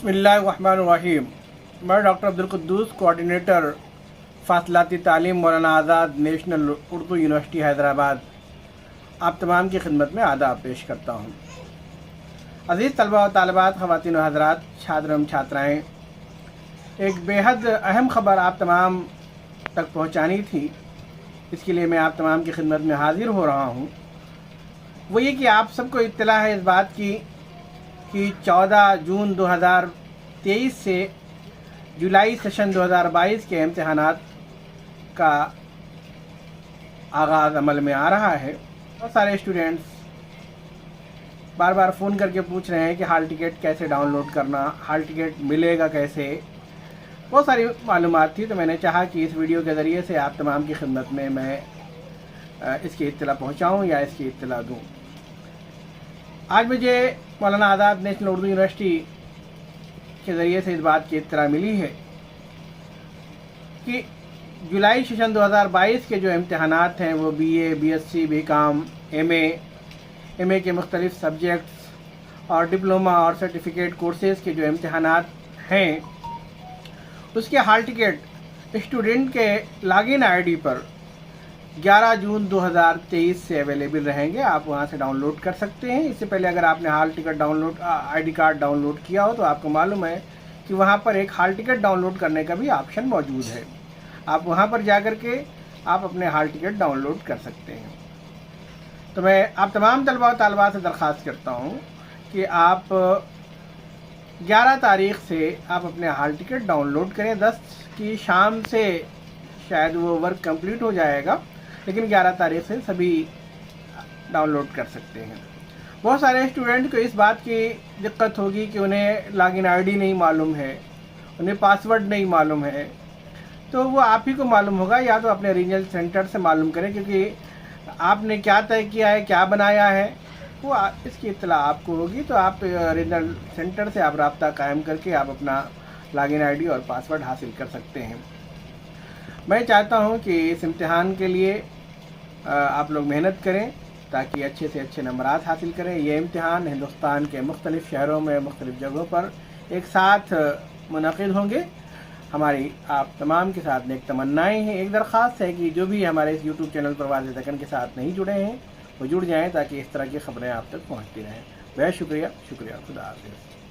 बिस्मिल्लाहिर्रहमानिर्रहीम। मैं doctor Abdul Quddus, coordinator फासलाती तालीम मौलाना आज़ाद नेशनल उर्दू यूनिवर्सिटी हैदराबाद, आप तमाम की खिदमत में आदाब पेश करता हूँ। अज़ीज़ तलबा व तालिबात, ख़वातीन व हज़रात, छात्र एवं छात्राएँ, एक बेहद अहम ख़बर आप तमाम तक पहुँचानी थी, इसके लिए मैं आप तमाम की खिदमत में हाज़िर हो रहा हूँ। वो ये कि आप सबको इत्तला है इस बात की कि 14 जून 2023 से जुलाई सेशन 2022 के इम्तिहानात का आगाज़ अमल में आ रहा है। बहुत सारे स्टूडेंट्स बार बार फ़ोन करके पूछ रहे हैं कि हाल टिकट कैसे डाउनलोड करना, हाल टिकट मिलेगा कैसे। बहुत सारी मालूमात थी, तो मैंने चाहा कि इस वीडियो के ज़रिए से आप तमाम की खिदमत में मैं इसकी इत्तला पहुँचाऊँ या इसकी इत्तला दूँ। आज मुझे मौलाना आज़ाद नेशनल उर्दू यूनिवर्सिटी के ज़रिए से इस बात की इत्तला मिली है कि जुलाई सेशन 2022 के जो इम्तिहानात हैं वो BA, BSc, BCom, MA के मुख्तलिफ़ सब्जेक्ट्स और डिप्लोमा और सर्टिफिकेट कोर्सेज़ के जो इम्तिहानात हैं उसके हाल टिकट स्टूडेंट के लॉगिन ID पर 11 जून 2023 से अवेलेबल रहेंगे। आप वहां से डाउनलोड कर सकते हैं। इससे पहले अगर आपने हाल टिकट ID कार्ड डाउनलोड किया हो तो आपको मालूम है कि वहां पर एक हाल टिकट डाउनलोड करने का भी ऑप्शन मौजूद है। आप वहां पर जाकर के आप अपने हाल टिकट डाउनलोड कर सकते हैं। तो मैं आप तमाम तलबा व तालिबात से दरख्वास्त करता हूँ कि आप 11 तारीख़ से आप अपने हाल टिकट डाउनलोड करें। 10 की शाम से शायद वो वर्क कंप्लीट हो जाएगा, लेकिन 11 तारीख़ से सभी डाउनलोड कर सकते हैं। बहुत सारे स्टूडेंट को इस बात की दिक्कत होगी कि उन्हें लॉगिन ID नहीं मालूम है, उन्हें पासवर्ड नहीं मालूम है। तो वो आप ही को मालूम होगा, या तो अपने रीजनल सेंटर से मालूम करें, क्योंकि आपने क्या तय किया है, क्या बनाया है, वो इसकी इत्तला आपको होगी। तो आप रीजनल सेंटर से आप राब्ता कायम करके आप अपना लॉगिन ID और पासवर्ड हासिल कर सकते हैं। मैं चाहता हूं कि इस इम्तिहान के लिए आप लोग मेहनत करें ताकि अच्छे से अच्छे नंबरात हासिल करें। ये इम्तिहान हिंदुस्तान के मुख्तलिफ़ शहरों में मुख्तलिफ़ जगहों पर एक साथ मुनक़िद होंगे। हमारी आप तमाम के साथ नेक तमन्नाएँ हैं। एक दरख्वास्त है कि जो भी हमारे इस YouTube चैनल पर वाज़ दकन के साथ नहीं जुड़े हैं वो जुड़ जाएँ ताकि इस तरह की ख़बरें आप तक पहुँचती रहें। बहुत शुक्रिया, खुदा हाफ़िज़।